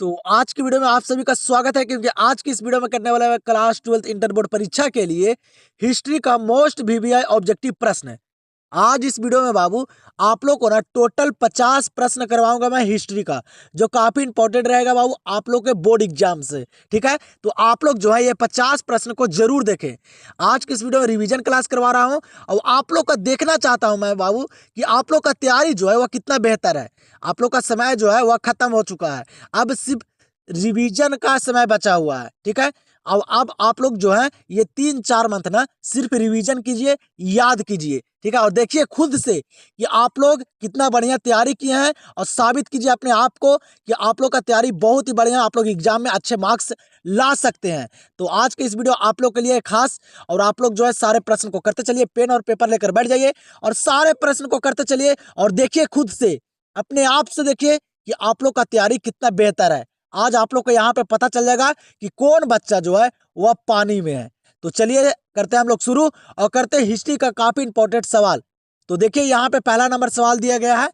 तो आज की वीडियो में आप सभी का स्वागत है क्योंकि आज की इस वीडियो में करने वाला है क्लास 12th इंटर बोर्ड परीक्षा के लिए हिस्ट्री का मोस्ट वीवीआई ऑब्जेक्टिव प्रश्न है। आज इस वीडियो में बाबू आप लोग को ना टोटल 50 प्रश्न करवाऊंगा मैं हिस्ट्री का, जो काफी इंपॉर्टेंट रहेगा बाबू आप लोग के बोर्ड एग्जाम से। ठीक है, तो आप लोग जो है ये 50 प्रश्न को जरूर देखें। आज की इस वीडियो में रिवीजन क्लास करवा रहा हूं और आप लोग का देखना चाहता हूं मैं बाबू कि आप लोग का तैयारी जो है वह कितना बेहतर है। आप लोग का समय जो है वह खत्म हो चुका है, अब सिर्फ रिवीजन का समय बचा हुआ है। ठीक है, अब आप लोग जो है ये 3-4 मंथ ना सिर्फ रिवीजन कीजिए, याद कीजिए। ठीक है, और देखिए खुद से कि आप लोग कितना बढ़िया तैयारी किए हैं और साबित कीजिए अपने आप को कि आप लोग का तैयारी बहुत ही बढ़िया, आप लोग एग्जाम में अच्छे मार्क्स ला सकते हैं। तो आज के इस वीडियो आप लोग के लिए खास, और आप लोग जो है सारे प्रश्न को करते चलिए, पेन और पेपर लेकर बैठ जाइए और सारे प्रश्न को करते चलिए और देखिए खुद से, अपने आप से देखिए कि आप लोग का तैयारी कितना बेहतर है। आज आप लोग को यहाँ पे पता चल जाएगा कि कौन बच्चा जो है वह पानी में है। तो चलिए करते हैं हम लोग शुरू और करते हैं हिस्ट्री का काफी इंपॉर्टेंट सवाल। तो देखिए यहाँ पे पहला नंबर सवाल दिया गया है,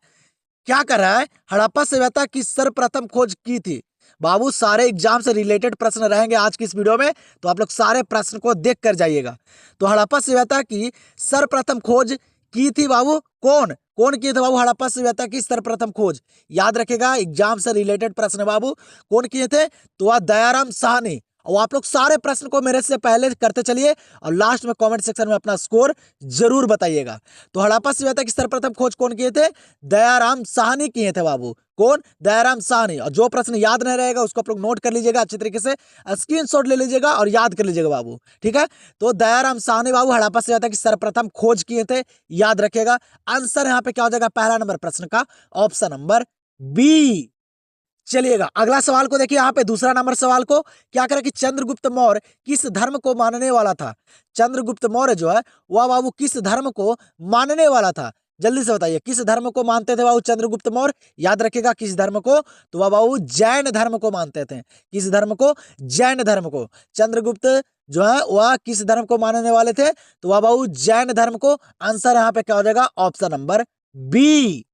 क्या कर रहा है, हड़प्पा सभ्यता की सर्वप्रथम खोज की थी। बाबू सारे एग्जाम से रिलेटेड प्रश्न रहेंगे आज की इस वीडियो में, तो आप लोग सारे प्रश्न को देख कर जाइएगा। तो हड़प्पा सभ्यता की सर्वप्रथम खोज की थी बाबू, कौन कौन किए थे बाबू हड़प्पा सभ्यता की सर्वप्रथम खोज। याद रखेगा एग्जाम से रिलेटेड प्रश्न बाबू, कौन किए थे, तो वह दयाराम साहनी। और आप लोग सारे प्रश्न को मेरे से पहले करते चलिए और लास्ट में कमेंट सेक्शन में अपना स्कोर जरूर बताइएगा। तो हड़प्पा सभ्यता की सर्वप्रथम खोज कौन किए थे, दयाराम साहनी किए थे बाबू। कौन, दयाराम साहनी। और जो प्रश्न याद नहीं रहेगा उसको आप लोग नोट कर लीजिएगा अच्छी तरीके से, स्क्रीनशॉट ले लीजिएगा और याद कर लीजिएगा बाबू। ठीक है, तो दयाराम साहनी बाबू हड़प्पा सभ्यता की सर्वप्रथम खोज किए थे, याद रखेगा। आंसर यहाँ पे क्या हो जाएगा पहला नंबर प्रश्न का, ऑप्शन नंबर बी। चलिएगा अगला सवाल को देखिए, यहाँ पे दूसरा नंबर सवाल को क्या करें कि चंद्रगुप्त मौर्य किस धर्म को मानने वाला था। चंद्रगुप्त मौर्य जो है वह बाबू किस धर्म को मानने वाला था, जल्दी से बताइए किस धर्म को मानते थे बाबू चंद्रगुप्त मौर्य। याद रखिएगा किस धर्म को, तो वह बाबू जैन धर्म को मानते थे। किस धर्म को, जैन धर्म को। चंद्रगुप्त जो है वह किस धर्म को मानने वाले थे, तो वह बाबू जैन धर्म को। आंसर यहाँ पे क्या हो जाएगा, ऑप्शन नंबर बी।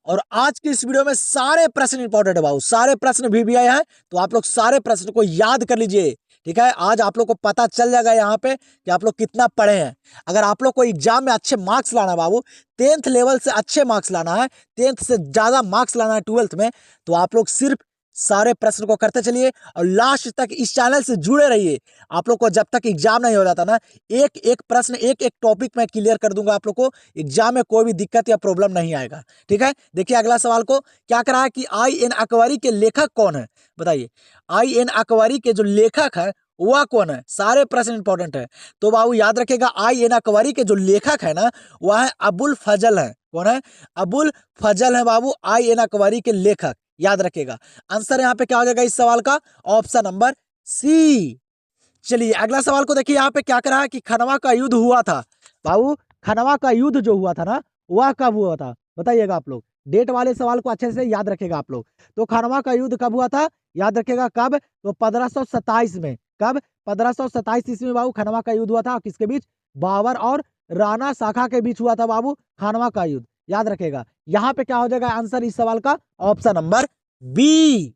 और आज की इस वीडियो में सारे प्रश्न इंपॉर्टेंट है बाबू, सारे प्रश्न वीवीआई हैं, तो आप लोग सारे प्रश्न को याद कर लीजिए। ठीक है, आज आप लोग को पता चल जाएगा यहाँ पे कि आप लोग कितना पढ़े हैं। अगर आप लोग को एग्जाम में अच्छे मार्क्स लाना है बाबू, 10th लेवल से अच्छे मार्क्स लाना है, 10th से ज्यादा मार्क्स लाना है 12th में, तो आप लोग सिर्फ सारे प्रश्न को करते चलिए और लास्ट तक इस चैनल से जुड़े रहिए। आप लोग को जब तक एग्जाम नहीं हो जाता ना, एक एक प्रश्न एक एक टॉपिक में क्लियर कर दूंगा आप लोग को, एग्जाम में कोई भी दिक्कत या प्रॉब्लम नहीं आएगा। ठीक है, देखिए अगला सवाल को क्या करा है कि आई एन अकबरी के लेखक कौन है, बताइए। आई एन अकबरी के जो लेखक है वह कौन है, सारे प्रश्न इंपॉर्टेंट है। तो बाबू याद रखेगा आई एन अकबरी के जो लेखक है ना वह है अबुल फजल है। कौन है, अबुल फजल है बाबू आई एन अकबरी के लेखक, याद रखेगा। आंसर यहाँ पे क्या हो जाएगा इस सवाल का, ऑप्शन नंबर सी। चलिए अगला सवाल को देखिए, यहाँ पे क्या करा है कि खनवा का युद्ध हुआ था बाबू। खनवा का युद्ध जो हुआ था ना वह कब हुआ था, बताइएगा आप लोग। डेट वाले सवाल को अच्छे से याद रखेगा आप लोग। तो खनवा का युद्ध कब हुआ था, याद रखेगा कब, तो 1527 में। कब, 1527 ईस्वी में बाबू खनवा का युद्ध हुआ था। किसके बीच, बाबर और राणा शाखा के बीच हुआ था बाबू खनवा का युद्ध, याद रखेगा। यहाँ पे क्या हो जाएगा आंसर इस सवाल का, ऑप्शन नंबर बी।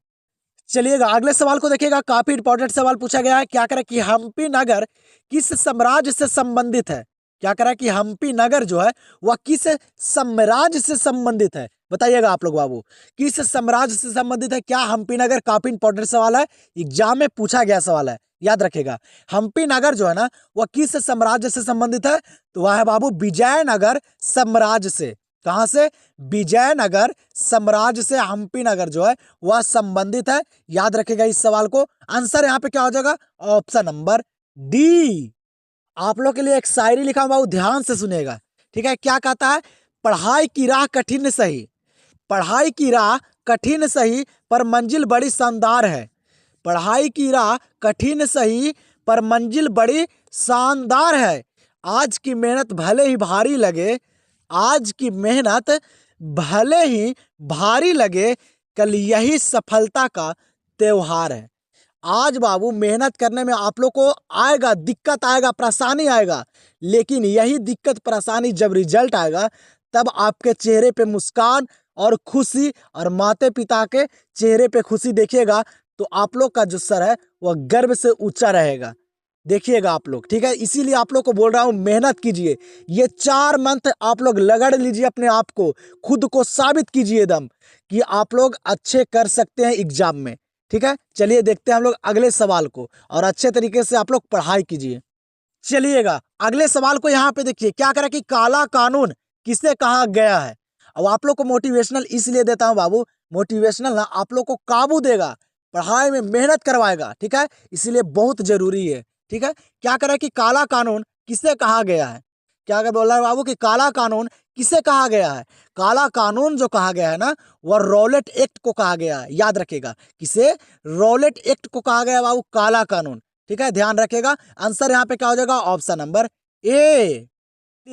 चलिएगा अगले सवाल को देखिएगा, काफी इंपॉर्टेंट सवाल पूछा गया है। क्या करें कि हम्पी नगर किस साम्राज्य से संबंधित है। क्या करें कि हम्पी नगर जो है वह किस साम्राज्य से संबंधित है, बताइएगा आप लोग बाबू, किस साम्राज्य से संबंधित है। क्या हम्पी नगर, काफी इंपॉर्टेंट सवाल है, एग्जाम में पूछा गया सवाल है, याद रखेगा। हम्पी नगर जो है ना वह किस साम्राज्य से संबंधित है, तो वह है बाबू विजयनगर साम्राज्य से। कहां से, विजयनगर साम्राज्य से हम्पी नगर जो है वह संबंधित है, याद रखेगा इस सवाल को। आंसर यहाँ पे क्या हो जाएगा, ऑप्शन नंबर डी। आप लोग के लिए एक शायरी लिखा हूं बाबू, ध्यान से सुनेगा। ठीक है, क्या कहता है, पढ़ाई की राह कठिन सही, पढ़ाई की राह कठिन सही पर मंजिल बड़ी शानदार है। पढ़ाई की राह कठिन सही पर मंजिल बड़ी शानदार है। आज की मेहनत भले ही भारी लगे, आज की मेहनत भले ही भारी लगे, कल यही सफलता का त्योहार है। आज बाबू मेहनत करने में आप लोग को आएगा, दिक्कत आएगा, परेशानी आएगा, लेकिन यही दिक्कत परेशानी जब रिजल्ट आएगा तब आपके चेहरे पे मुस्कान और खुशी और माता पिता के चेहरे पे खुशी देखिएगा तो आप लोग का जो सर है वह गर्व से ऊंचा रहेगा। देखिएगा आप लोग, ठीक है। इसीलिए आप लोग को बोल रहा हूँ मेहनत कीजिए, ये 4 मंथ आप लोग लगड़ लीजिए अपने आप को, खुद को साबित कीजिए दम कि आप लोग अच्छे कर सकते हैं एग्जाम में, ठीक है। चलिए देखते हैं हम लोग अगले सवाल को और अच्छे तरीके से आप लोग पढ़ाई कीजिए। चलिएगा अगले सवाल को यहाँ पे देखिए, क्या करें कि काला कानून किसे कहा गया है। अब आप लोग को मोटिवेशनल इसलिए देता हूँ बाबू, मोटिवेशनल ना आप लोग को काबू देगा, पढ़ाई में मेहनत करवाएगा, ठीक है, इसीलिए बहुत जरूरी है, ठीक है। क्या करें कि काला कानून किसे कहा गया है, क्या कर बोल रहा है बाबू कि काला कानून किसे कहा गया है। काला कानून जो कहा गया है ना वह रॉलेट एक्ट को कहा गया है, याद रखेगा, किसे, रॉलेट एक्ट को कहा गया बाबू काला कानून, ठीक है, ध्यान रखेगा। आंसर यहाँ पे क्या हो जाएगा, ऑप्शन नंबर ए।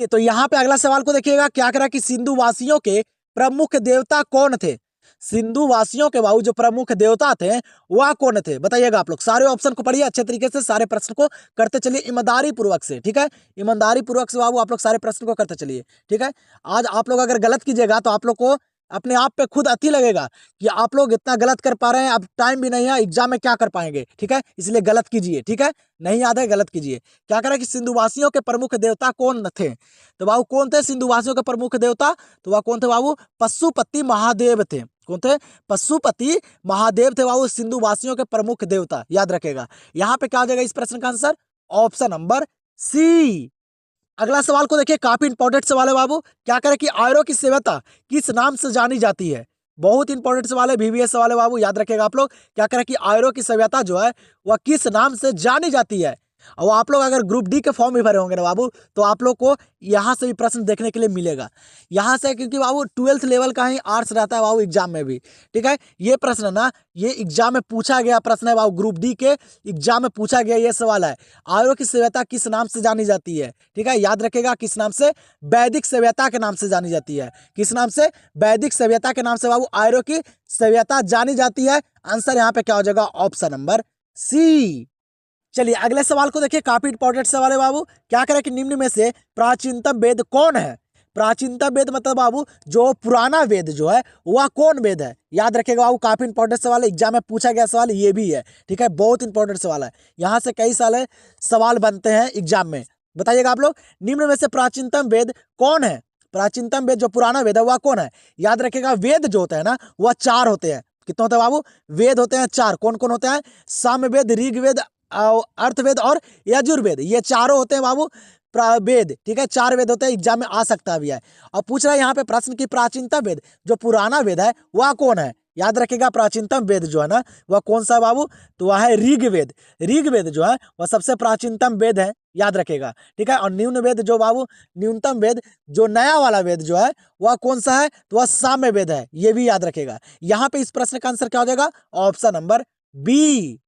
तो यहाँ पे अगला सवाल को देखिएगा, क्या करा कि सिंधु वासियों के प्रमुख देवता कौन थे। सिंधु वासियों के बाबू जो प्रमुख देवता थे वह कौन थे, बताइएगा आप लोग। सारे ऑप्शन को पढ़िए अच्छे तरीके से, सारे प्रश्न को करते चलिए ईमानदारी पूर्वक से, ठीक है, ईमानदारी पूर्वक से बाबू आप लोग सारे प्रश्न को करते चलिए, ठीक है। आज आप लोग अगर गलत कीजिएगा तो आप लोग को अपने आप पे खुद अति लगेगा कि आप लोग इतना गलत कर पा रहे हैं, अब टाइम भी नहीं है, एग्जाम में क्या कर पाएंगे, ठीक है, इसलिए गलत कीजिए, ठीक है, नहीं याद है गलत कीजिए। क्या करें कि सिंधुवासियों के प्रमुख देवता कौन थे, तो बाबू कौन थे सिंधुवासियों के प्रमुख देवता, तो वह कौन थे बाबू, पशुपति महादेव थे। कौन थे, पशुपति महादेव थे बाबू सिंधुवासियों के प्रमुख देवता, याद रखेगा। यहाँ पे क्या हो जाएगा इस प्रश्न का आंसर, ऑप्शन नंबर सी। अगला सवाल को देखिए, काफी इंपॉर्टेंट सवाल है बाबू। क्या करें कि आयरो की सभ्यता किस नाम से जानी जाती है। बहुत इंपॉर्टेंट सवाल है, VVS सवाल है बाबू, याद रखिएगा आप लोग। क्या करें कि आयरो की सभ्यता जो है वह किस नाम से जानी जाती है। और आप लोग अगर ग्रुप डी के फॉर्म भी भरे होंगे ना बाबू तो आप लोग को यहाँ से भी प्रश्न देखने के लिए मिलेगा, यहाँ से, क्योंकि बाबू 12th लेवल का ही आर्ट्स रहता है बाबू एग्जाम में भी, ठीक है। ये प्रश्न ना ये एग्जाम में पूछा गया प्रश्न है बाबू, ग्रुप डी के एग्जाम में पूछा गया ये सवाल है, आर्यों की सभ्यता किस नाम से जानी जाती है, ठीक है, याद रखेगा किस नाम से, वैदिक सभ्यता के नाम से जानी जाती है। किस नाम से, वैदिक सभ्यता के नाम से बाबू आर्यों की सभ्यता जानी जाती है। आंसर यहाँ पे क्या हो जाएगा, ऑप्शन नंबर सी। चलिए अगले सवाल को देखिए, काफी इंपॉर्टेंट सवाल है बाबू। क्या करें कि निम्न में से प्राचीनतम वेद कौन है। प्राचीनतम वेद मतलब बाबू जो पुराना वेद जो है वह कौन वेद है, याद रखेगा बाबू, काफी इंपॉर्टेंट सवाल है, एग्जाम में पूछा गया सवाल ये भी है, ठीक है, बहुत इंपॉर्टेंट सवाल है, यहाँ से कई साल सवाल बनते हैं एग्जाम में। बताइएगा आप लोग, निम्न में से प्राचीनतम वेद कौन है। प्राचीनतम वेद जो पुराना वेद है वह कौन है, याद रखेगा वेद जो होता है ना वह 4 होते हैं। कितने होते हैं बाबू, वेद होते हैं 4। कौन कौन होते हैं, सामवेद, ऋग्वेद, अर्थवेद और यजुर्वेद, ये चारों होते हैं बाबू वेद, ठीक है, 4 वेद होते हैं, एग्जाम में आ सकता भी है। और पूछ रहा है यहाँ पे प्रश्न की प्राचीनतम वेद जो पुराना वेद है वह कौन है, याद रखेगा प्राचीनतम वेद जो है ना वह कौन सा है बाबू, तो वह है ऋग्वेद। ऋग्वेद जो है वह सबसे प्राचीनतम वेद है, याद रखेगा, ठीक है। और न्यून वेद जो बाबू, न्यूनतम वेद जो नया वाला वेद जो है वह कौन सा है, तो वह साम्य वेद है, ये भी याद रखेगा। यहाँ पे इस प्रश्न का आंसर क्या हो जाएगा, ऑप्शन नंबर बी।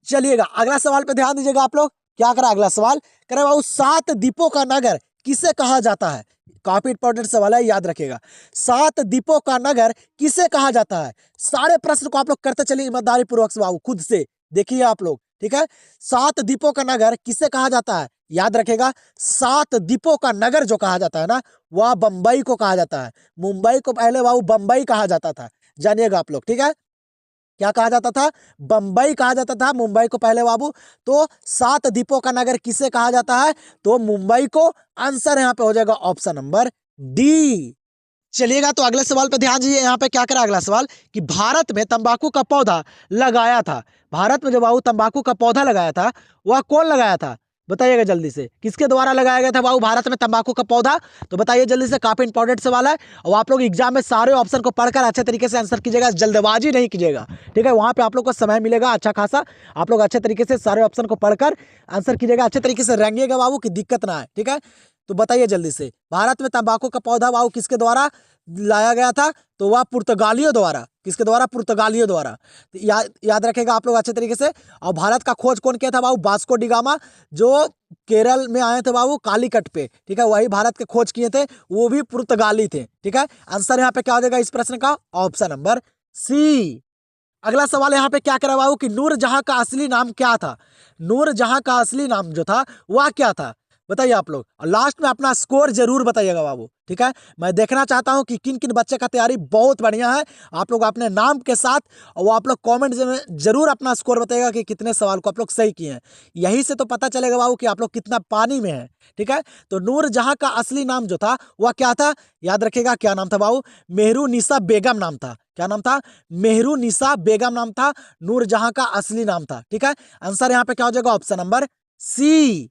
चलिएगा अगला सवाल पे ध्यान दीजिएगा आप लोग। क्या करा अगला सवाल, करे बाबू 7 द्वीपों का नगर किसे कहा जाता है। काफी इंपॉर्टेंट सवाल है, याद रखेगा, 7 द्वीपों का नगर किसे कहा जाता है। सारे प्रश्न को आप लोग करते चलिए ईमानदारी पूर्वक से बाबू, खुद से देखिए आप लोग, ठीक है। 7 द्वीपों का नगर किसे कहा जाता है, याद रखेगा 7 द्वीपों का नगर जो कहा जाता है ना वह बंबई को कहा जाता है। मुंबई को पहले बाबू बंबई कहा जाता था, जानिएगा आप लोग, ठीक है। क्या कहा जाता था, बंबई कहा जाता था, मुंबई को पहले बाबू। तो 7 द्वीपों का नगर किसे कहा जाता है, तो मुंबई को। आंसर यहाँ पे हो जाएगा ऑप्शन नंबर डी। चलिएगा तो अगले सवाल पे ध्यान दीजिए। यहाँ पे क्या करा अगला सवाल कि भारत में तंबाकू का पौधा लगाया था। भारत में जो बाबू तंबाकू का पौधा लगाया था वह कौन लगाया था, बताइएगा जल्दी से, किसके द्वारा लगाया गया था बाबू भारत में तंबाकू का पौधा, तो बताइए जल्दी से, काफी इंपॉर्टेंट सवाल है। और आप लोग एग्जाम में सारे ऑप्शन को पढ़कर अच्छे तरीके से आंसर कीजिएगा, जल्दबाजी नहीं कीजिएगा, ठीक है। वहां पे आप लोग को समय मिलेगा अच्छा खासा, आप लोग अच्छे तरीके से सारे ऑप्शन को पढ़कर आंसर कीजिएगा, अच्छे तरीके से रंगिएगा बाबू की दिक्कत ना आए, ठीक है। तो बताइए जल्दी से, भारत में तंबाकू का पौधा बाबू किसके द्वारा लाया गया था, तो वह पुर्तगालियों द्वारा। किसके द्वारा, पुर्तगालियों द्वारा। तो याद रखेगा आप लोग अच्छे तरीके से। और भारत का खोज कौन किया था बाबू, वास्को डी गामा, जो केरल में आए थे बाबू कालीकट पे, ठीक है, वही भारत के खोज किए थे, वो भी पुर्तगाली थे, ठीक है। आंसर यहाँ पे क्या हो जाएगा इस प्रश्न का, ऑप्शन नंबर सी। अगला सवाल यहाँ पे क्या करा बाबू कि नूरजहां का असली नाम क्या था। नूरजहां का असली नाम जो था वह क्या था, बताइए आप लोग, और लास्ट में अपना स्कोर जरूर बताइएगा बाबू, ठीक है। मैं देखना चाहता हूं कि किन किन बच्चे का तैयारी बहुत बढ़िया है। आप लोग अपने नाम के साथ और वो आप लोग कमेंट में जरूर अपना स्कोर बताइएगा कि कितने सवाल को आप लोग सही किए हैं। यही से तो पता चलेगा बाबू कि आप लोग कितना पानी में है, ठीक है। तो नूरजहां का असली नाम जो था वह क्या था, याद रखिएगा क्या नाम था बाबू, मेहरुनिसा बेगम नाम था। क्या नाम था, मेहरुनिसा बेगम नाम था, नूरजहां का असली नाम था, ठीक है। आंसर यहाँ पे क्या हो जाएगा, ऑप्शन नंबर सी।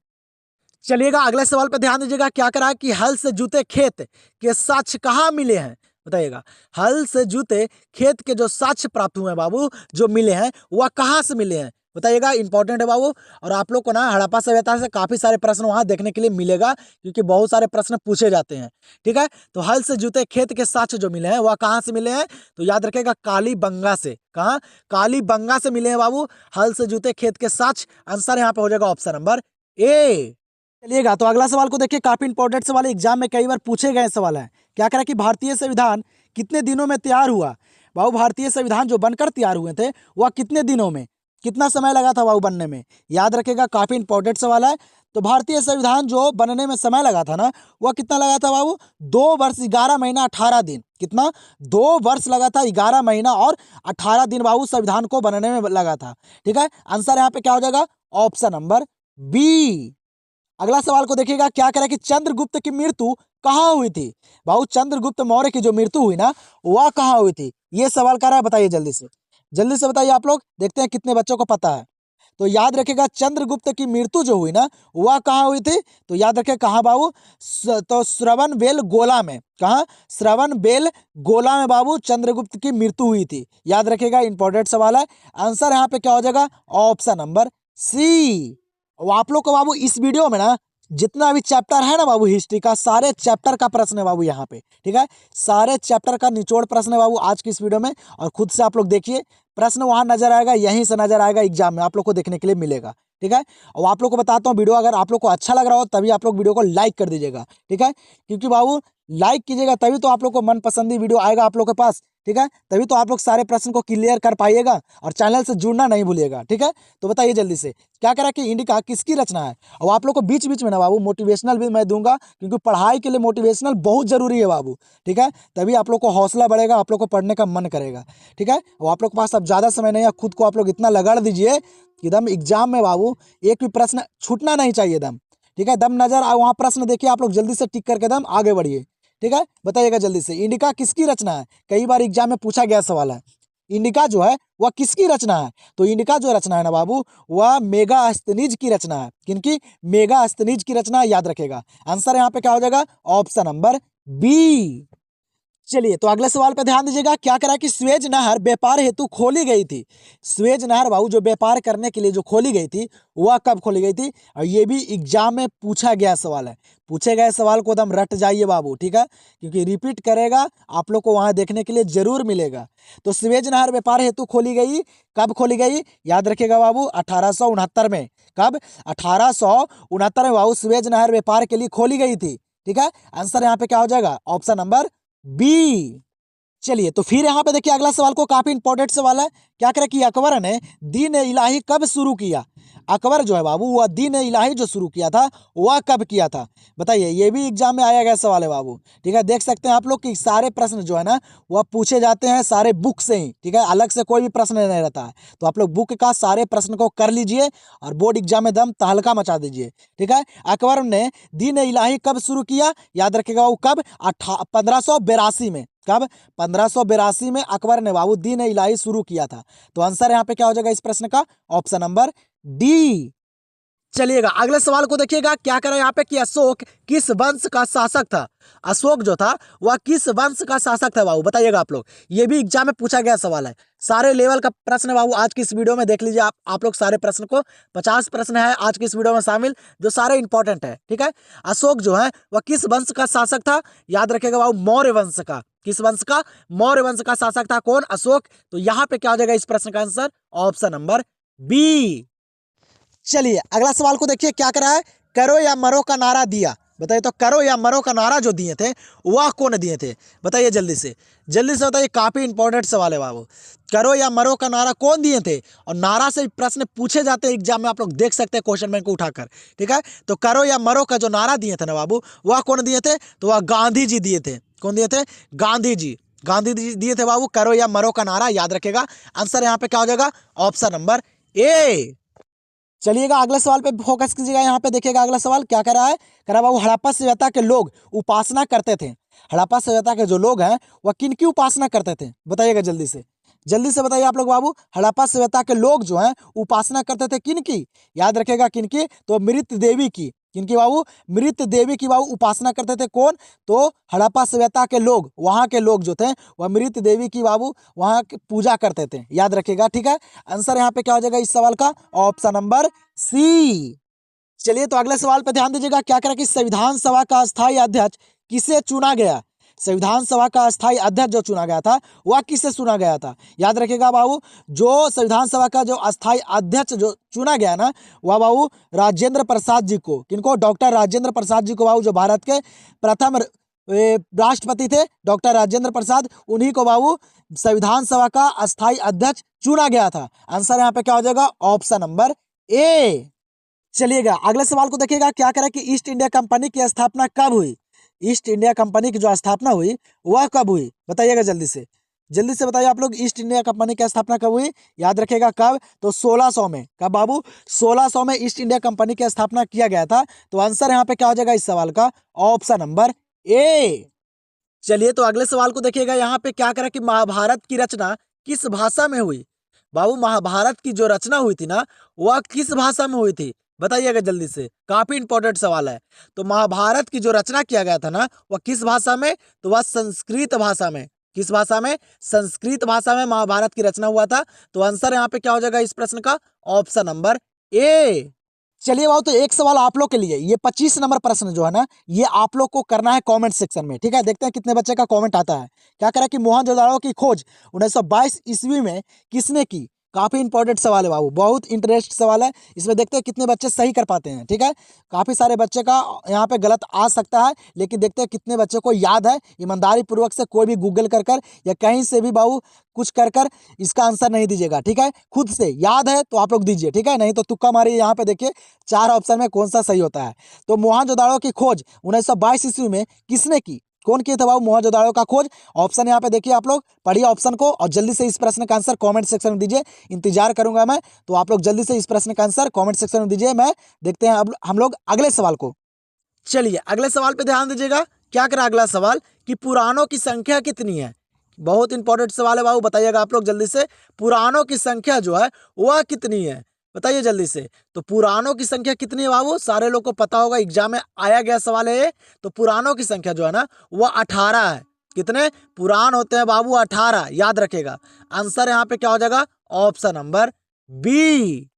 चलिएगा अगले सवाल पे ध्यान दीजिएगा, क्या करा है कि हल से जुते खेत के साक्ष्य कहाँ मिले हैं, बताइएगा। हल से जुते खेत के जो साक्ष्य प्राप्त हुए हैं बाबू, जो मिले हैं वह कहाँ से मिले हैं, बताइएगा। इंपॉर्टेंट है बाबू, और आप लोग को ना हड़प्पा सभ्यता से काफी सारे प्रश्न वहां देखने के लिए मिलेगा, क्योंकि बहुत सारे प्रश्न पूछे जाते हैं, ठीक है। तो हल से जुते खेत के साक्ष्य जो मिले हैं वह कहाँ से मिले हैं, तो याद रखेगा कालीबंगा से। कहाँ, कालीबंगा से मिले हैं बाबू हल से जुते खेत के साक्ष्य। आंसर यहाँ पे हो जाएगा ऑप्शन नंबर ए। चलिएगा तो अगला सवाल को देखिए, काफी इंपॉर्टेंट सवाल, एग्जाम में कई बार पूछे गए सवाल है। क्या करा कि भारतीय संविधान कितने दिनों में तैयार हुआ, बाबू। भारतीय संविधान जो बनकर तैयार हुए थे वह कितने दिनों में, कितना समय लगा था बाबू बनने में, याद रखेगा काफी इंपॉर्टेंट सवाल है। तो भारतीय संविधान जो बनने में समय लगा था ना, वह कितना लगा था बाबू, 2 वर्ष 11 महीना 18 दिन। कितना, 2 वर्ष लगा था, 11 महीना और 18 दिन बाबू संविधान को बनने में लगा था, ठीक है। आंसर यहाँ पे क्या हो जाएगा, ऑप्शन नंबर बी। अगला सवाल को देखिएगा, क्या करें कि चंद्रगुप्त की मृत्यु कहाँ हुई थी, भाऊ। चंद्रगुप्त मौर्य की जो मृत्यु हुई ना, वह कहाँ हुई थी, ये सवाल कर रहा है, बताइए जल्दी से बताइए आप लोग, देखते हैं कितने बच्चों को पता है। तो याद रखिएगा चंद्रगुप्त की मृत्यु जो हुई ना, वह कहाँ हुई थी, तो याद रखिए कहाँ बाबू, तो श्रवण बेल गोला में। कहाँ, श्रवण बेल गोला में बाबू चंद्रगुप्त की मृत्यु हुई थी, याद रखिएगा, इंपॉर्टेंट सवाल है। आंसर यहाँ पे क्या हो जाएगा, ऑप्शन नंबर सी। और आप लोग को बाबू इस वीडियो में ना जितना भी चैप्टर है ना बाबू हिस्ट्री का, सारे चैप्टर का प्रश्न है बाबू यहाँ पे, ठीक है। सारे चैप्टर का निचोड़ प्रश्न है बाबू आज की इस वीडियो में, और खुद से आप लोग देखिए, प्रश्न वहां नजर आएगा, यहीं से नजर आएगा, एग्जाम में आप लोग को देखने के लिए मिलेगा, ठीक है। और आप लोग को बताता हूँ, वीडियो अगर आप लोग को अच्छा लग रहा हो तभी आप लोग वीडियो को लाइक कर दीजिएगा, ठीक है। क्योंकि बाबू लाइक कीजिएगा तभी तो आप लोग को मनपसंदी वीडियो आएगा आप लोग के पास, ठीक है। तभी तो आप लोग सारे प्रश्न को क्लियर कर पाइएगा, और चैनल से जुड़ना नहीं भूलिएगा, ठीक है। तो बताइए जल्दी से, क्या करा कि इंडिका किसकी रचना है। और आप लोग को बीच बीच में ना बाबू मोटिवेशनल भी मैं दूंगा, क्योंकि पढ़ाई के लिए मोटिवेशनल बहुत जरूरी है बाबू, ठीक है। तभी आप लोग को हौसला बढ़ेगा, आप लोग को पढ़ने का मन करेगा, ठीक है। और आप लोग के पास अब ज्यादा समय नहीं है, खुद को आप लोग इतना लगड़ दीजिए कि एकदम एग्जाम में बाबू एक भी प्रश्न छूटना नहीं चाहिए दम, ठीक है। दम नजर वहाँ प्रश्न देखिए आप लोग, जल्दी से टिक करके दम आगे बढ़िए, ठीक है। बताइएगा जल्दी से, इंडिका किसकी रचना है, कई बार एग्जाम में पूछा गया सवाल है। इंडिका जो है वह किसकी रचना है, तो इंडिका जो रचना है ना बाबू, वह मेगास्थनीज की रचना है। किनकी, मेगास्थनीज की रचना, याद रखेगा। आंसर यहाँ पे क्या हो जाएगा, ऑप्शन नंबर बी। चलिए तो अगले सवाल पे ध्यान दीजिएगा, क्या करा कि स्वेज नहर व्यापार हेतु खोली गई थी। स्वेज नहर बाबू जो व्यापार करने के लिए जो खोली गई थी, वह कब खोली गई थी, और ये भी एग्जाम में पूछा गया सवाल है। पूछे गए सवाल को एकदम रट जाइए बाबू, ठीक है, क्योंकि रिपीट करेगा आप लोग को वहां देखने के लिए जरूर मिलेगा। तो स्वेज नहर व्यापार हेतु खोली गई, कब खोली गई, याद रखिएगा बाबू 1869 में। कब, 1869 में बाबू स्वेज नहर व्यापार के लिए खोली गई थी, ठीक है। आंसर यहाँ पे क्या हो जाएगा, ऑप्शन नंबर बी। चलिए तो फिर यहाँ पे देखिए अगला सवाल को, काफी इंपॉर्टेंट सवाल है। क्या करे कि अकबर ने दीन इलाही कब शुरू किया। अकबर जो है बाबू वह दीन इलाही जो शुरू किया था वह कब किया था, बताइए। ये भी एग्जाम में आया गया सवाल है बाबू, ठीक है। देख सकते हैं आप लोग कि सारे प्रश्न जो है ना वह पूछे जाते हैं सारे बुक से ही, ठीक है। अलग से कोई भी प्रश्न नहीं रहता है। तो आप लोग बुक का सारे प्रश्न को कर लीजिए और बोर्ड एग्जाम में दम तहलका मचा दीजिए, ठीक है। अकबर ने दीन इलाही कब शुरू किया, याद रखिएगा बाबू, कब, 1582 में। कब, 1582 में अकबर ने बाबू दीन इलाही शुरू किया था। तो आंसर यहाँ पे क्या हो जाएगा इस प्रश्न का, ऑप्शन नंबर डी। चलिएगा अगले सवाल को देखिएगा, क्या करें यहाँ पे कि अशोक किस वंश का शासक था। अशोक जो था वह किस वंश का शासक था बाबू, बताइएगा आप लोग। ये भी एग्जाम में पूछा गया सवाल है, सारे लेवल का प्रश्न है बाबू आज की इस वीडियो में। देख लीजिए आप लोग सारे प्रश्न को, 50 प्रश्न है आज की इस वीडियो में शामिल, जो सारे इंपॉर्टेंट है, ठीक है। अशोक जो है वह किस वंश का शासक था, याद रखेगा बाबू मौर्य वंश का। किस वंश का, मौर्य वंश का शासक था कौन, अशोक। तो यहाँ पे क्या हो जाएगा इस प्रश्न का आंसर, ऑप्शन नंबर बी। चलिए अगला सवाल को देखिए, क्या करा है, करो या मरो का नारा दिया। बताइए तो करो या मरो का नारा जो दिए थे वह कौन दिए थे? बताइए जल्दी से बताइए। काफी इंपॉर्टेंट सवाल है बाबू। करो या मरो का नारा कौन दिए थे? और नारा से प्रश्न पूछे जाते हैं एग्जाम में, आप लोग देख सकते हैं क्वेश्चन बैंक को उठाकर। ठीक है, तो करो या मरो का जो नारा दिए थे ना बाबू, वह कौन दिए थे? तो वह गांधी जी दिए थे। कौन दिए थे? गांधी जी। गांधी जी दिए थे बाबू करो या मरो का नारा, याद रखेगा। आंसर यहाँ पे क्या हो जाएगा? Option number A. चलिएगा अगले सवाल पे फोकस कीजिएगा। यहाँ पे देखिएगा अगला सवाल क्या कर रहा है। कह रहा बाबू हड़प्पा सभ्यता के लोग उपासना करते थे। हड़प्पा सभ्यता के जो लोग हैं वह किन की उपासना करते थे? बताइएगा जल्दी से बताइए आप लोग बाबू। हड़प्पा सभ्यता के लोग जो हैं उपासना करते थे किन की? याद रखेगा किन की? तो मृत देवी की। किनकी बाबू? मृत देवी की बाबू उपासना करते थे। कौन? तो हड़प्पा सभ्यता के लोग, वहां के लोग जो थे वह मृत देवी की बाबू वहां की पूजा करते थे। याद रखेगा, ठीक है। आंसर यहाँ पे क्या हो जाएगा इस सवाल का? Option number C. चलिए तो अगले सवाल पे ध्यान दीजिएगा। क्या करें कि संविधान सभा का अस्थायी अध्यक्ष किसे चुना गया? संविधान सभा का अस्थायी अध्यक्ष जो चुना गया था वह किससे चुना गया था? याद रखिएगा बाबू, जो संविधान सभा का जो अस्थायी अध्यक्ष जो चुना गया ना, वह बाबू राजेंद्र प्रसाद जी को। किनको? डॉक्टर राजेंद्र प्रसाद जी को बाबू, जो भारत के प्रथम राष्ट्रपति थे डॉक्टर राजेंद्र प्रसाद, उन्हीं को बाबू संविधान सभा का अस्थायी अध्यक्ष चुना गया था। आंसर यहाँ पे क्या हो जाएगा? Option number A. चलिएगा अगले सवाल को देखिएगा। क्या करें कि ईस्ट इंडिया कंपनी की स्थापना कब हुई? ईस्ट इंडिया कंपनी की जो स्थापना हुई वह कब हुई? बताइएगा जल्दी से बताइए आप लोग। ईस्ट इंडिया कंपनी की स्थापना कब हुई? याद रखेगा कब? तो 1600 में। कब बाबू? 1600 में ईस्ट इंडिया कंपनी की स्थापना किया गया था। तो आंसर यहाँ पे क्या हो जाएगा इस सवाल का? Option number A. चलिए तो अगले सवाल को देखिएगा। यहाँ पे क्या करें कि महाभारत की रचना किस भाषा में हुई? बाबू महाभारत की जो रचना हुई थी ना, वह किस भाषा में हुई थी? बताइएगा जल्दी से, काफी इंपॉर्टेंट सवाल है। तो महाभारत की जो रचना किया गया था ना, वह किस भाषा में? तो वह संस्कृत भाषा में। किस भाषा में? संस्कृत भाषा में महाभारत की रचना हुआ था। तो आंसर यहाँ पे क्या हो जाएगा इस प्रश्न का? Option number A. चलिए बाबू तो एक सवाल आप लोग के लिए, ये 25 नंबर प्रश्न जो है ना, ये आप लोग को करना है कमेंट सेक्शन में। ठीक है, देखते हैं कितने बच्चे का कमेंट आता है। क्या करा कि मोहनजोदड़ो की खोज 1922 ईस्वी में किसने की? काफी इंपॉर्टेंट सवाल है बाबू, बहुत इंटरेस्ट सवाल है। इसमें देखते हैं कितने बच्चे सही कर पाते हैं। ठीक है, काफी सारे बच्चे का यहाँ पे गलत आ सकता है, लेकिन देखते हैं कितने बच्चे को याद है। ईमानदारी पूर्वक से कोई भी गूगल कर या कहीं से भी बाबू कुछ कर इसका आंसर नहीं दीजिएगा। ठीक है, खुद से याद है तो आप लोग दीजिए। ठीक है, नहीं तो तुक्का मारिए। यहाँ पे देखिए 4 ऑप्शन में कौन सा सही होता है। तो मोहनजोदड़ो की खोज 1922 ईस्वी में किसने की? कौन किए थे बाबू मोहनजोदड़ो का खोज? ऑप्शन यहाँ पे देखिए, आप लोग पढ़िए ऑप्शन को और जल्दी से इस प्रश्न का आंसर कमेंट सेक्शन में दीजिए। इंतजार करूंगा मैं, तो आप लोग जल्दी से इस प्रश्न का आंसर कमेंट सेक्शन में दीजिए। मैं देखते हैं अब हम लोग अगले सवाल को। चलिए अगले सवाल पे ध्यान दीजिएगा। क्या करा अगला सवाल कि पुराणों की संख्या कितनी है? बहुत इंपॉर्टेंट सवाल है बाबू, बताइएगा आप लोग जल्दी से। पुराणों की संख्या जो है वह कितनी है? बताइए जल्दी से। तो पुराणों की संख्या कितनी है बाबू? सारे लोग को पता होगा, एग्जाम में आया गया सवाल है ये। तो पुराणों की संख्या जो है ना वह 18 है। कितने पुराण होते हैं बाबू? 18। याद रखेगा। आंसर यहाँ पे क्या हो जाएगा? Option number B.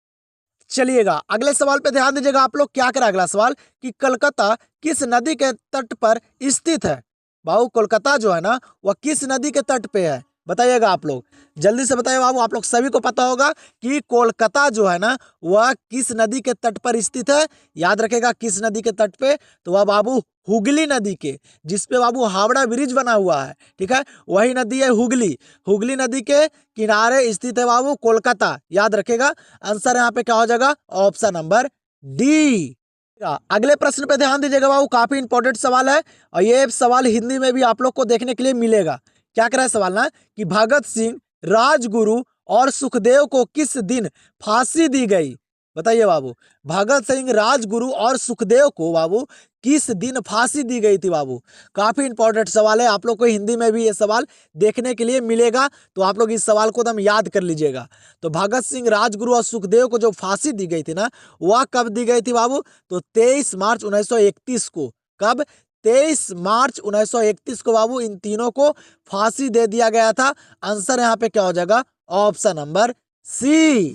चलिएगा अगले सवाल पे ध्यान दीजिएगा आप लोग। क्या करा अगला सवाल कि कलकत्ता किस नदी के तट पर स्थित है? बाबू कोलकाता जो है ना वह किस नदी के तट पे है? बताइएगा आप लोग जल्दी से बताइए बाबू। आप लोग सभी को पता होगा कि कोलकाता जो है ना वह किस नदी के तट पर स्थित है। याद रखेगा किस नदी के तट पे? तो वह बाबू हुगली नदी के, जिसपे बाबू हावड़ा ब्रिज बना हुआ है। ठीक है, वही नदी है हुगली। हुगली नदी के किनारे स्थित है बाबू कोलकाता। याद रखेगा। आंसर यहाँ पे क्या हो जाएगा? Option number D. अगले प्रश्न पे ध्यान दीजिएगा बाबू, काफी इंपॉर्टेंट सवाल है और ये सवाल हिंदी में भी आप लोग को देखने के लिए मिलेगा। क्या करा है सवाल ना कि भगत सिंह, राजगुरु और सुखदेव को किस दिन फांसी दी गई? बताइए बाबू। भगत सिंह, राजगुरु और सुखदेव को बाबू किस दिन फांसी दी गई थी बाबू? काफी इंपॉर्टेंट सवाल है, आप लोग को हिंदी में भी ये सवाल देखने के लिए मिलेगा। तो आप लोग इस सवाल को एकदम याद कर लीजिएगा। तो भगत सिंह, राजगुरु और सुखदेव को जो फांसी दी गई थी ना, वह कब दी गई थी बाबू? तो 23 मार्च 1931 को। कब? 23 मार्च 1931 को बाबू इन तीनों को फांसी दे दिया गया था। आंसर यहाँ पे क्या हो जाएगा? Option number C.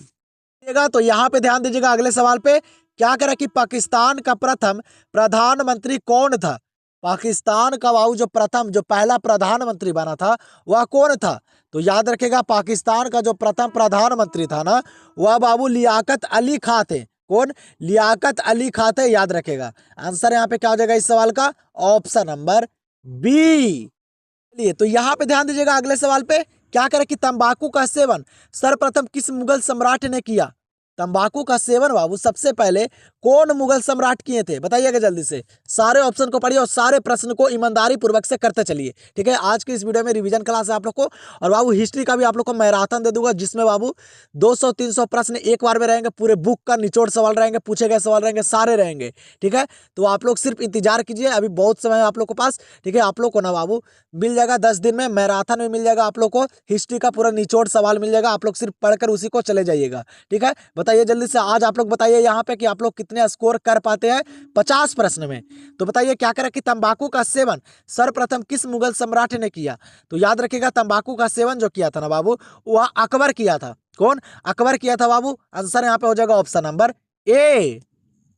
तो यहाँ पे ध्यान दीजिएगा अगले सवाल पे। क्या करा कि पाकिस्तान का प्रथम प्रधानमंत्री कौन था? पाकिस्तान का बाबू जो पहला प्रधानमंत्री बना था वह कौन था? तो याद रखेगा पाकिस्तान का जो प्रथम प्रधानमंत्री था ना, वह बाबू लियाकत अली खां थे। कौन? लियाकत अली खां थे, याद रखेगा। आंसर यहाँ पे क्या हो जाएगा इस सवाल का? Option number B. चलिए तो यहाँ पे ध्यान दीजिएगा अगले सवाल पे। क्या करे कि तंबाकू का सेवन सर्वप्रथम किस मुगल सम्राट ने किया? तंबाकू का सेवन बाबू सबसे पहले कौन मुगल सम्राट किए थे? बताइएगा जल्दी से। सारे ऑप्शन को पढ़िए और सारे प्रश्न को ईमानदारी पूर्वक से करते चलिए, ठीक है। आज की इस वीडियो में रिवीजन क्लास है आप लोग को, और बाबू हिस्ट्री का भी आप लोग को मैराथन दे दूंगा, जिसमें बाबू 200-300 प्रश्न एक बार में रहेंगे, पूरे बुक का निचोड़ सवाल रहेंगे, पूछे गए सवाल रहेंगे, सारे रहेंगे, ठीक है। तो आप लोग सिर्फ इंतजार कीजिए, अभी बहुत समय है आप लोग के पास, ठीक है। आप लोग को ना बाबू मिल जाएगा 10 दिन में, मैराथन में मिल जाएगा आप लोग को, हिस्ट्री का पूरा निचोड़ सवाल मिल जाएगा, आप लोग सिर्फ पढ़कर उसी को चले जाइएगा, ठीक है। बताइए जल्दी से, आज आप लोग बताइए यहाँ पे कि आप लोग कितने स्कोर कर पाते हैं 50 प्रश्न में। तो बताइए क्या करें कि तंबाकू का सेवन सर्वप्रथम किस मुगल सम्राट ने किया? तो याद रखिएगा तंबाकू का सेवन जो किया था ना बाबू, वह अकबर किया था। कौन? अकबर किया था बाबू। आंसर यहाँ पे हो जाएगा ऑप्शन नंबर ए।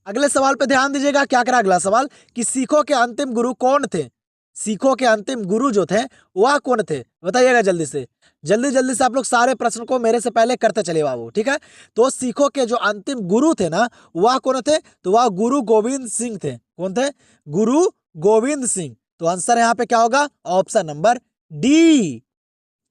अगले सवाल पे ध्यान दीजिएगा। क्या करा अगला सवाल कि सिखों के अंतिम गुरु कौन थे? सिखों के अंतिम गुरु जो थे वह कौन थे? बताइएगा जल्दी से, जल्दी जल्दी से आप लोग सारे प्रश्न को मेरे से पहले करते चलिए बाबू, ठीक है। तो सिखों के जो अंतिम गुरु थे ना, वह कौन थे? तो वह गुरु गोविंद सिंह थे। कौन थे? गुरु गोविंद सिंह। तो आंसर यहाँ पे क्या होगा? Option number D.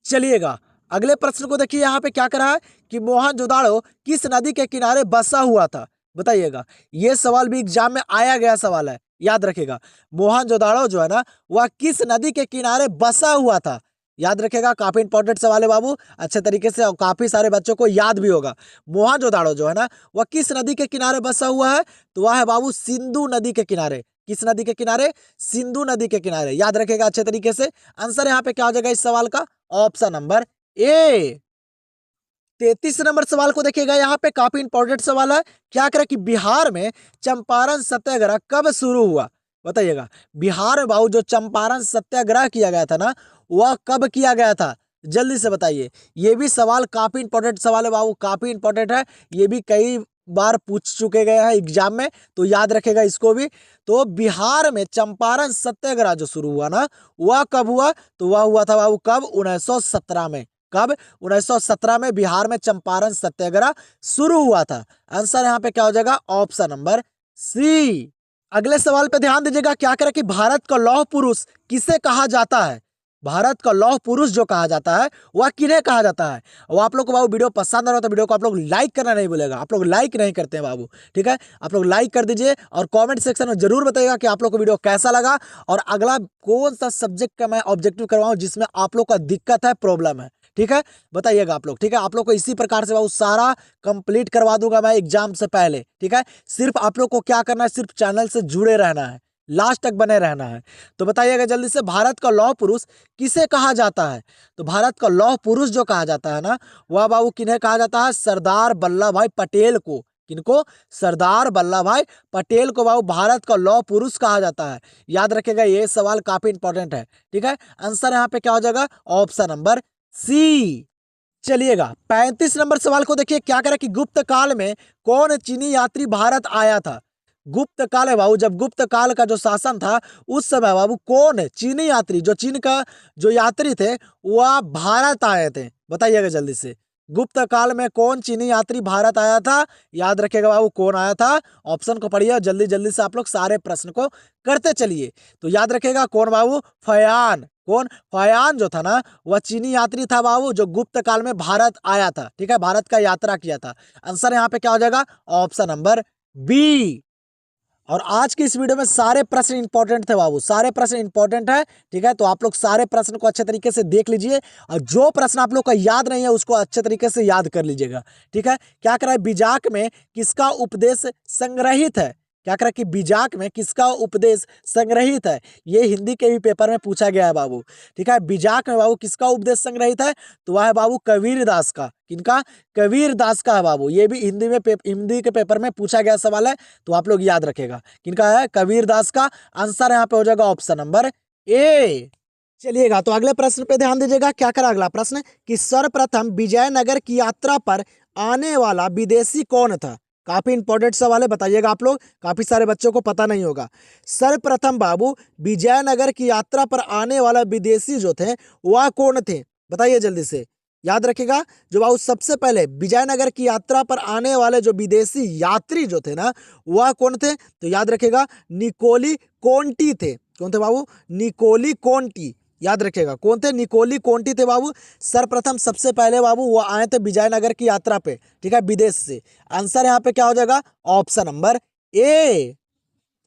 चलिएगा अगले प्रश्न को देखिए। यहाँ पे क्या करा है कि मोहनजोदाड़ो किस नदी के किनारे बसा हुआ था? बताइएगा, ये सवाल भी एग्जाम में आया गया सवाल है, याद रखेगा। मोहनजोदाड़ो जो है ना, वह किस नदी के किनारे बसा हुआ था? याद रखेगा, काफी इंपॉर्टेंट सवाल है बाबू, अच्छे तरीके से, और काफी सारे बच्चों को याद भी होगा। मोहनजोदाड़ो जो है ना, वह किस नदी के किनारे बसा हुआ है? तो वह है बाबू सिंधु नदी के किनारे। किस नदी के किनारे? सिंधु नदी के किनारे, याद रखेगा अच्छे तरीके से। आंसर यहाँ पे क्या हो जाएगा इस सवाल का? Option number A. 33 नंबर सवाल को देखिएगा। यहाँ पे काफी इंपॉर्टेंट सवाल है। क्या करे कि बिहार में चंपारण सत्याग्रह कब शुरू हुआ? बताइएगा, बिहार में बाबू जो चंपारण सत्याग्रह किया गया था ना, वह कब किया गया था? जल्दी से बताइए। ये भी सवाल काफी इंपॉर्टेंट सवाल है बाबू, काफी इंपॉर्टेंट है। ये भी कई बार पूछ चुके गए हैं एग्जाम में, तो याद रखेगा इसको भी। तो बिहार में चंपारण सत्याग्रह जो शुरू हुआ ना, वह कब हुआ? तो वह हुआ था बाबू कब? 1917 में। कब? 1917 में बिहार में चंपारण सत्याग्रह शुरू हुआ था। आंसर यहाँ पे क्या हो जाएगा? Option number C. अगले सवाल पे ध्यान दीजिएगा। क्या करें कि भारत का लौह पुरुष किसे कहा जाता है? भारत का लौह पुरुष जो कहा जाता है वह किन्हें कहा जाता है? वो आप लोग को बाबू वीडियो पसंद आ रहा हो तो वीडियो को आप लोग लाइक करना नहीं भूलेगा। आप लोग लाइक नहीं करते हैं बाबू, ठीक है। आप लोग लाइक कर दीजिए और कमेंट सेक्शन में जरूर बताइएगा कि आप लोग को वीडियो कैसा लगा, और अगला कौन सा सब्जेक्ट का मैं ऑब्जेक्टिव करवाऊं जिसमें आप लोग का दिक्कत है, प्रॉब्लम है, ठीक है। बताइएगा आप लोग, ठीक है। आप लोग को इसी प्रकार से बाबू सारा कंप्लीट करवा दूंगा मैं एग्जाम से पहले, ठीक है। सिर्फ आप लोग को क्या करना है, सिर्फ चैनल से जुड़े रहना है, लास्ट तक बने रहना है। तो बताइएगा जल्दी से, भारत का लौह पुरुष किसे कहा जाता है? तो भारत का लौह पुरुष जो कहा जाता है ना, वह बाबू किन्हें कहा जाता है? सरदार वल्लभ भाई पटेल को। किनको? सरदार वल्लभ भाई पटेल को बाबू भारत का लौह पुरुष कहा जाता है। याद रखिएगा, ये सवाल काफी इंपॉर्टेंट है, ठीक है। आंसर यहाँ पे क्या हो जाएगा? Option number C. चलिएगा 35 नंबर सवाल को देखिए। क्या करें कि गुप्त काल में कौन चीनी यात्री भारत आया था? गुप्त काल है बाबू, जब गुप्त काल का जो शासन था उस समय बाबू कौन चीनी यात्री, जो चीन का जो यात्री थे वह भारत आए थे? बताइएगा जल्दी से। गुप्त काल में कौन चीनी यात्री भारत आया था? याद रखिएगा बाबू कौन आया था। ऑप्शन को पढ़िए, जल्दी जल्दी से आप लोग सारे प्रश्न को करते चलिए। तो याद रखिएगा कौन बाबू? फयान। कौन? फयान जो था ना, वह चीनी यात्री था बाबू, जो गुप्त काल में भारत आया था, ठीक है, भारत का यात्रा किया था। आंसर यहाँ पे क्या हो जाएगा? Option number B. और आज की इस वीडियो में सारे प्रश्न इंपॉर्टेंट थे बाबू, सारे प्रश्न इंपॉर्टेंट है, ठीक है। तो आप लोग सारे प्रश्न को अच्छे तरीके से देख लीजिए, और जो प्रश्न आप लोग का याद नहीं है उसको अच्छे तरीके से याद कर लीजिएगा, ठीक है। क्या करा है, बीजाक में किसका उपदेश संग्रहित है? क्या करा कि बीजाक में किसका उपदेश संग्रहित है? ये हिंदी के भी पेपर में पूछा गया है बाबू, ठीक है। बीजाक में बाबू किसका उपदेश संग्रहित है? तो वह है बाबू कबीर दास का। किनका? कबीर दास का है बाबू। ये भी हिंदी के पेपर में पूछा गया सवाल है, तो आप लोग याद रखेगा किनका है? कबीर दास का। आंसर यहाँ पे हो जाएगा ऑप्शन नंबर ए। चलिएगा तो अगले प्रश्न पे ध्यान दीजिएगा। क्या करा अगला प्रश्न कि सर्वप्रथम विजयनगर की यात्रा पर आने वाला विदेशी कौन था? काफी इंपॉर्टेंट सवाल है, बताइएगा आप लोग, काफी सारे बच्चों को पता नहीं होगा। सर्वप्रथम बाबू विजयनगर की यात्रा पर आने वाला विदेशी जो थे वह कौन थे? बताइए जल्दी से। याद रखेगा, जो बाबू सबसे पहले विजयनगर की यात्रा पर आने वाले जो विदेशी यात्री जो थे ना, वह कौन थे? तो याद रखेगा निकोली कोंटी थे। कौन थे बाबू? निकोली कोंटी। याद रखेगा कौन थे? निकोली कोंटी थे बाबू। सर्वप्रथम सबसे पहले बाबू वो आए थे विजयनगर की यात्रा पे, ठीक है, विदेश से। आंसर यहाँ पे क्या हो जाएगा? Option number A.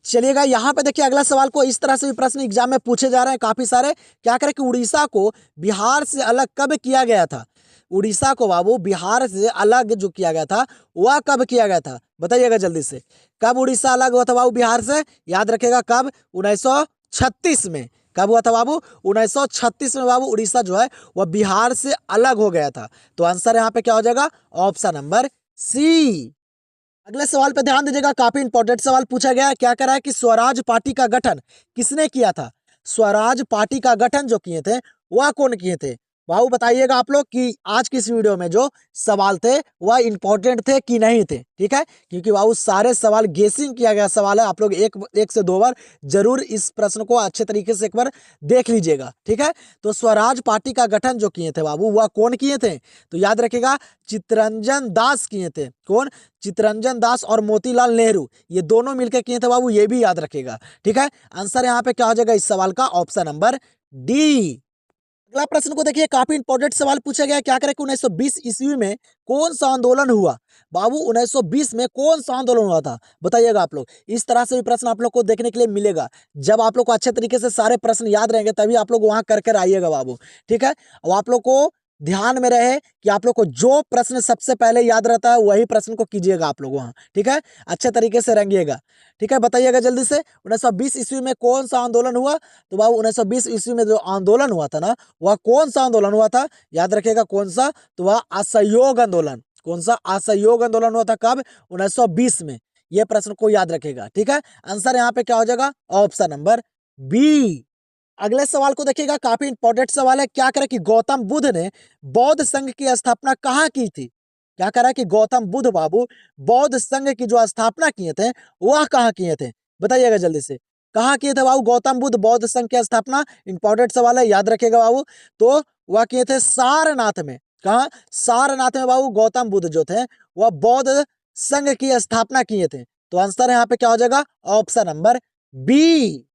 चलिएगा यहाँ पे देखिए, अगला सवाल को इस तरह से भी प्रश्न एग्जाम में पूछे जा रहे हैं काफी सारे। क्या करें कि उड़ीसा को बिहार से अलग कब किया गया था? उड़ीसा को बाबू बिहार से अलग जो किया गया था, वह कब किया गया था? बताइएगा जल्दी से। कब उड़ीसा अलग हुआ था बाबू बिहार से? याद रखेगा कब? 1936 में। कब हुआ था बाबू? 1936 में बाबू उड़ीसा जो है वह बिहार से अलग हो गया था। तो आंसर यहाँ पे क्या हो जाएगा? Option number C. अगले सवाल पे ध्यान दीजिएगा, काफी इंपॉर्टेंट सवाल पूछा गया है। क्या कह रहा है कि स्वराज पार्टी का गठन किसने किया था? स्वराज पार्टी का गठन जो किए थे, वह कौन किए थे? बाबू बताइएगा आप लोग कि आज की इस वीडियो में जो सवाल थे वह इंपॉर्टेंट थे कि नहीं थे, ठीक है? क्योंकि बाबू सारे सवाल गेसिंग किया गया सवाल है। आप लोग एक से दो बार जरूर इस प्रश्न को अच्छे तरीके से एक बार देख लीजिएगा, ठीक है? तो स्वराज पार्टी का गठन जो किए थे बाबू, वह कौन किए थे? तो याद रखेगा चित्तरंजन दास किए थे। कौन? चित्तरंजन दास और मोतीलाल नेहरू, ये दोनों मिलकर किए थे बाबू, ये भी याद रखेगा, ठीक है? आंसर यहाँ पे क्या हो जाएगा इस सवाल का? Option number D. अगला प्रश्न को देखिए, काफी इंपॉर्टेंट सवाल पूछा गया। क्या करें कि 1920 ईस्वी में कौन सा आंदोलन हुआ? बाबू 1920 में कौन सा आंदोलन हुआ था? बताइएगा आप लोग। इस तरह से भी प्रश्न आप लोग को देखने के लिए मिलेगा। जब आप लोग को अच्छे तरीके से सारे प्रश्न याद रहेंगे तभी आप लोग वहां कर आइएगा बाबू, ठीक है? और आप लोग को ध्यान में रहे कि आप लोग को जो प्रश्न सबसे पहले याद रहता है वही प्रश्न को कीजिएगा आप लोग वहां, ठीक है? अच्छे तरीके से रंगिएगा, ठीक है? बताइएगा जल्दी से, 1920 ईस्वी में कौन सा आंदोलन हुआ? तो बाबू 1920 ईस्वी में जो आंदोलन हुआ था ना, वह कौन सा आंदोलन हुआ था? याद रखिएगा कौन सा? तो वह असहयोग आंदोलन। कौन सा? असहयोग आंदोलन हुआ था। कब? 1920 में। यह प्रश्न को याद रखेगा, ठीक है? आंसर यहाँ पे क्या हो जाएगा? Option number B. अगले सवाल को देखिएगा, काफी इंपॉर्टेंट सवाल है। क्या करें कि गौतम बुद्ध ने बौद्ध संघ की स्थापना कहाँ की थी? क्या कह रहा है कि गौतम बुद्ध बाबू बौद्ध संघ की जो स्थापना किए थे वह कहाँ किए थे? बताइएगा जल्दी से। कहाँ किए थे बाबू गौतम बुद्ध बौद्ध संघ की स्थापना? इंपॉर्टेंट सवाल है, याद रखिएगा बाबू। तो वह किए थे सारनाथ में। कहाँ? सारनाथ में बाबू गौतम बुद्ध जो थे वह बौद्ध संघ की स्थापना किए थे। तो आंसर यहाँ पे क्या हो जाएगा? Option number B.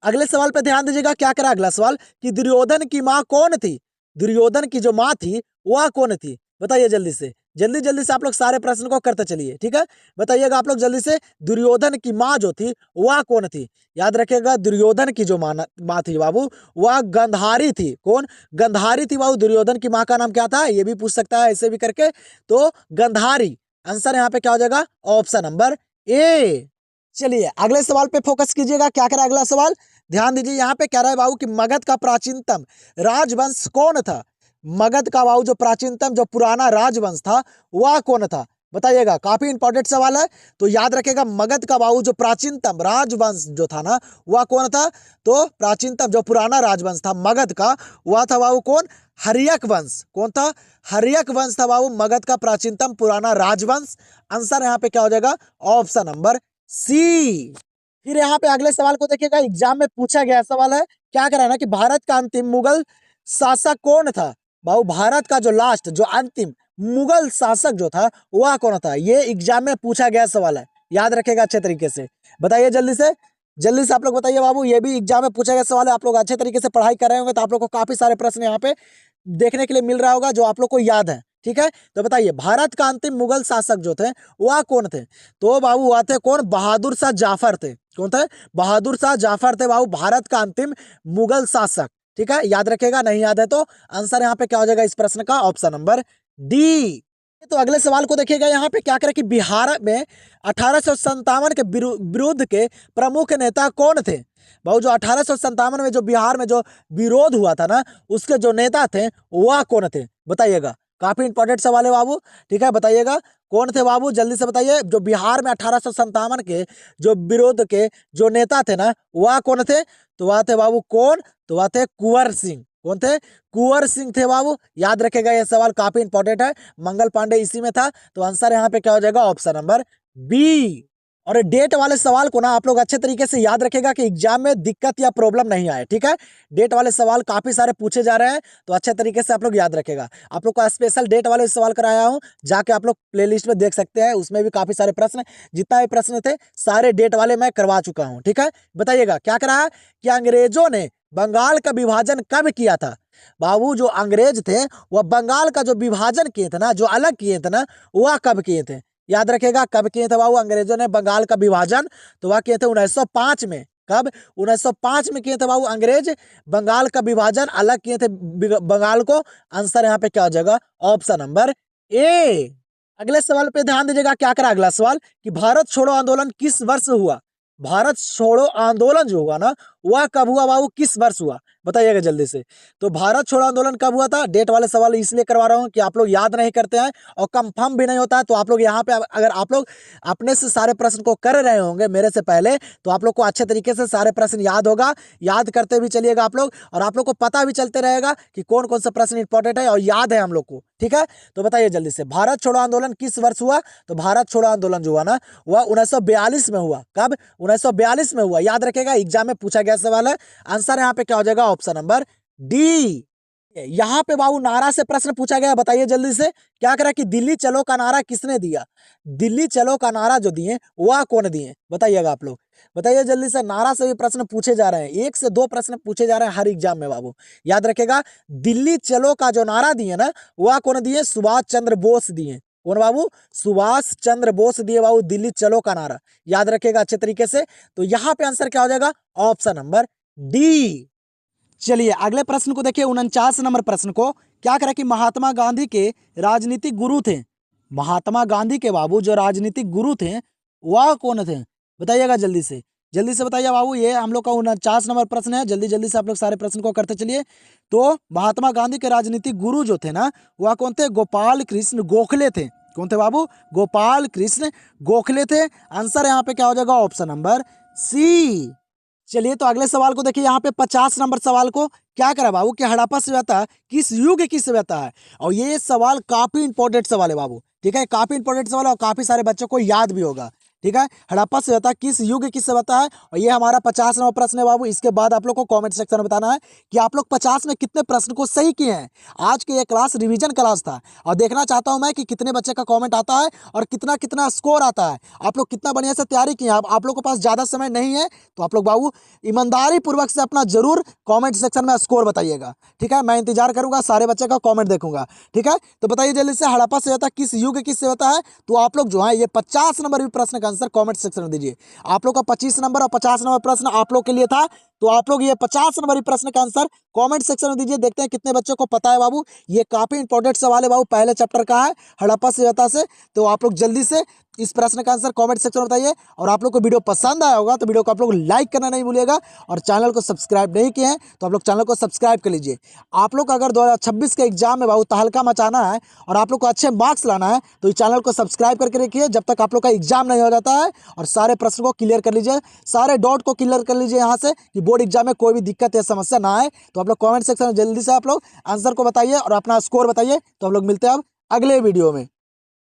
अगले सवाल पे ध्यान दीजिएगा। क्या करा अगला सवाल कि दुर्योधन की माँ कौन थी? दुर्योधन की जो माँ थी वह कौन थी? बताइए जल्दी से। जल्दी जल्दी से आप लोग सारे प्रश्न को करते चलिए, ठीक है? बताइएगा आप लोग जल्दी से। दुर्योधन की माँ जो थी वह कौन थी? याद रखिएगा दुर्योधन की जो माँ थी बाबू, वह गंधारी थी। कौन? गंधारी थी बाबू। दुर्योधन की माँ का नाम क्या था? ये भी पूछ सकता है ऐसे भी करके। तो गंधारी। आंसर यहाँ पे क्या हो जाएगा? Option number A. चलिए अगले सवाल पे फोकस कीजिएगा। क्या करा अगला सवाल? ध्यान दीजिए, यहाँ पे कह रहा है बाबू कि मगध का प्राचीनतम राजवंश कौन था? मगध का बाबू जो प्राचीनतम जो पुराना राजवंश था वह कौन था? बताइएगा, काफी इंपॉर्टेंट सवाल है। तो याद रखेगा मगध का बाबू जो प्राचीनतम राजवंश जो था ना, वह कौन था? तो प्राचीनतम जो पुराना राजवंश था मगध का, वह था बाबू कौन? हर्यक वंश। कौन था? हर्यक वंश था बाबू मगध का प्राचीनतम पुराना राजवंश। आंसर यहाँ पे क्या हो जाएगा? Option number C. फिर यहाँ पे अगले सवाल को देखिएगा, एग्जाम में पूछा गया सवाल है। क्या करा ना कि भारत का अंतिम मुगल शासक कौन था? भाऊ भारत का जो लास्ट जो अंतिम मुगल शासक जो था वह कौन था? ये एग्जाम में पूछा गया सवाल है, याद रखेगा अच्छे तरीके से। बताइए जल्दी से। जल्दी से आप लोग बताइए बाबू, ये भी एग्जाम में पूछा गया सवाल है। आप लोग अच्छे तरीके से पढ़ाई कर रहे होंगे तो आप लोग को काफी सारे प्रश्न यहाँ पे देखने के लिए मिल रहा होगा जो आप लोग को याद है, ठीक है? तो बताइए भारत का अंतिम मुगल शासक जो थे वह कौन थे? तो बाबू वह थे कौन? बहादुर शाह जाफर थे। कौन थे? बहादुर शाह जाफर थे बाबू भारत का अंतिम मुगल शासक, ठीक है? याद रखेगा, नहीं याद है तो आंसर यहाँ पे क्या हो जाएगा इस प्रश्न का? Option number D. तो अगले सवाल को देखिएगा, यहाँ पे क्या करें कि बिहार में 1857 के विरोध के प्रमुख नेता कौन थे? भाऊ जो 1857 में जो बिहार में जो विरोध हुआ था ना, उसके जो नेता थे वह कौन थे? बताइएगा, काफी इंपॉर्टेंट सवाल है बाबू, ठीक है? बताइएगा कौन थे बाबू, जल्दी से बताइए। जो बिहार में 1857 के जो विरोध के जो नेता थे ना, वह कौन थे? तो वह थे बाबू कौन? तो वह थे कुंवर सिंह। कौन थे? कुंवर सिंह थे बाबू। याद रखेगा, यह सवाल काफी इंपॉर्टेंट है। मंगल पांडे इसी में था। तो आंसर यहाँ पे क्या हो जाएगा? Option number B. और डेट वाले सवाल को ना आप लोग अच्छे तरीके से याद रखेगा कि एग्जाम में दिक्कत या प्रॉब्लम नहीं आए, ठीक है। डेट वाले सवाल काफी सारे पूछे जा रहे हैं, तो अच्छे तरीके से आप लोग याद रखेगा। आप लोग का स्पेशल डेट वाले सवाल कराया हूं, जाके आप लोग प्लेलिस्ट में देख सकते हैं, उसमें भी काफी सारे प्रश्न, जितना भी प्रश्न थे सारे डेट वाले मैं करवा चुका हूँ, ठीक है। बताइएगा क्या करा है कि अंग्रेजों ने बंगाल का विभाजन कब किया था। बाबू जो अंग्रेज थे वह बंगाल का जो विभाजन किए थे ना, जो अलग किए थे ना, वह कब किए थे। याद रखेगा कब किए थे बाबू अंग्रेजों ने बंगाल का विभाजन, तो वह किए थे 1905 में। कब? 1905 में किए थे बाबू अंग्रेज बंगाल का विभाजन, अलग किए थे बंगाल को। आंसर यहाँ पे क्या हो जाएगा? Option number A. अगले सवाल पे ध्यान दीजिएगा, क्या करा अगला सवाल कि भारत छोड़ो आंदोलन किस वर्ष हुआ। भारत छोड़ो आंदोलन जो हुआ ना, वह कब हुआ बाबू, किस वर्ष हुआ, बताइएगा जल्दी से। तो भारत छोड़ो आंदोलन कब हुआ था? डेट वाले सवाल इसलिए करवा रहा हूँ कि आप लोग याद नहीं करते हैं और कंफर्म भी नहीं होता है, तो आप लोग यहाँ पे अगर आप लोग अपने से सारे प्रश्न को कर रहे होंगे मेरे से पहले, तो आप लोग को अच्छे तरीके से सारे प्रश्न याद होगा। याद करते भी चलिएगा आप लोग, और आप लोग को पता भी चलते रहेगा कि कौन कौन सा प्रश्न इंपॉर्टेंट है और याद है हम लोग को, ठीक है। तो बताइए जल्दी से, भारत छोड़ो आंदोलन किस वर्ष हुआ। तो भारत छोड़ो आंदोलन जो हुआ ना, वह 1942 में हुआ। कब? 1942 में हुआ। याद रखेगा, एग्जाम में पूछा गया सवाल है। आंसर यहाँ पे क्या हो जाएगा? Option number D. यहाँ पे बाबू नारा से प्रश्न पूछा गया, बताइए जल्दी से। क्या करा कि दिल्ली चलो का नारा किसने दिया। दिल्ली चलो का नारा जो दिए वह कौन दिए, बताइएगा आप लोग। बताइए जल्दी से, नारा से भी प्रश्न पूछे जा रहे हैं, 1 से 2 प्रश्न पूछे जा रहे हैं हर एग्जाम में बाबू। याद रखेगा, दिल्ली चलो का जो नारा दिए ना, वह कौन दिए? सुभाष चंद्र बोस दिए। कौन बाबू? सुभाष चंद्र बोस दिए बाबू दिल्ली चलो का नारा। याद रखेगा अच्छे तरीके से। तो यहाँ पे आंसर क्या हो जाएगा? Option number D. चलिए अगले प्रश्न को देखिए, 49 नंबर प्रश्न को। क्या करा कि महात्मा गांधी के राजनीतिक गुरु थे। महात्मा गांधी के बाबू जो राजनीतिक गुरु थे वह कौन थे, बताइएगा जल्दी से। जल्दी से बताइए बाबू, ये हम लोग का 49 नंबर प्रश्न है। जल्दी जल्दी से आप लोग सारे प्रश्न को करते चलिए। तो महात्मा गांधी के राजनीतिक गुरु जो थे ना, वह कौन थे? गोपाल कृष्ण गोखले थे। कौन थे बाबू? गोपाल कृष्ण गोखले थे। आंसर यहाँ पे क्या हो जाएगा? Option number C. चलिए तो अगले सवाल को देखिए, यहाँ पे 50 नंबर सवाल को। क्या करा बाबू कि हड़प्पा सभ्यता किस युग की सभ्यता है। और ये सवाल काफी इंपॉर्टेंट सवाल है बाबू, ठीक है। काफी इंपॉर्टेंट सवाल है और काफी सारे बच्चों को याद भी होगा, ठीक है। हड़प्पा सभ्यता किस युग की सभ्यता है, और ये हमारा 50 नंबर प्रश्न है बाबू। इसके बाद आप लोग को कमेंट सेक्शन में बताना है कि आप लोग 50 में कितने प्रश्न को सही किए हैं। आज की ये क्लास रिवीजन क्लास था, और देखना चाहता हूं मैं कि कितने बच्चे का कमेंट आता है और कितना कितना स्कोर आता है। आप लोग कितना बढ़िया से तैयारी किए हैं। आप लोग के पास ज़्यादा समय नहीं है, तो आप लोग बाबू ईमानदारी पूर्वक से अपना जरूर कमेंट सेक्शन में स्कोर बताइएगा, ठीक है। मैं इंतजार करूंगा, सारे बच्चे का कमेंट देखूंगा, ठीक है। तो बताइए जल्दी से, हड़प्पा सभ्यता किस युग की सभ्यता है। तो आप लोग जो है ये 50 नंबर भी प्रश्न का आंसर कमेंट सेक्शन में दीजिए। आप लोग का 25 नंबर और 50 नंबर प्रश्न आप लोग के लिए था, तो आप लोग ये 50 नंबर भी प्रश्न का आंसर कमेंट सेक्शन में दीजिए। देखते हैं कितने बच्चों को पता है बाबू। ये काफी इंपॉर्टेंट सवाल है बाबू, पहले चैप्टर का है हड़प्पा सभ्यता से। तो आप लोग जल्दी से इस प्रश्न का आंसर कमेंट सेक्शन में बताइए। और आप लोग को वीडियो पसंद आया होगा तो वीडियो को आप लोग लाइक करना नहीं भूलिएगा, और चैनल को सब्सक्राइब नहीं किए हैं तो आप लोग चैनल को सब्सक्राइब कर लीजिए। आप लोग अगर 2026 के एग्जाम में बाबू तहलका मचाना है और आप लोग को अच्छे मार्क्स लाना है, तो इस चैनल को सब्सक्राइब करके रखिए जब तक आप लोग का एग्जाम नहीं हो जाता है। और सारे प्रश्न को क्लियर कर लीजिए, सारे डाउट को क्लियर कर लीजिए यहाँ से, कि बोर्ड एग्जाम में कोई भी दिक्कत या समस्या ना आए। तो आप लोग कमेंट सेक्शन में जल्दी से आप लोग आंसर को बताइए और अपना स्कोर बताइए। तो हम लोग मिलते हैं अब अगले वीडियो में।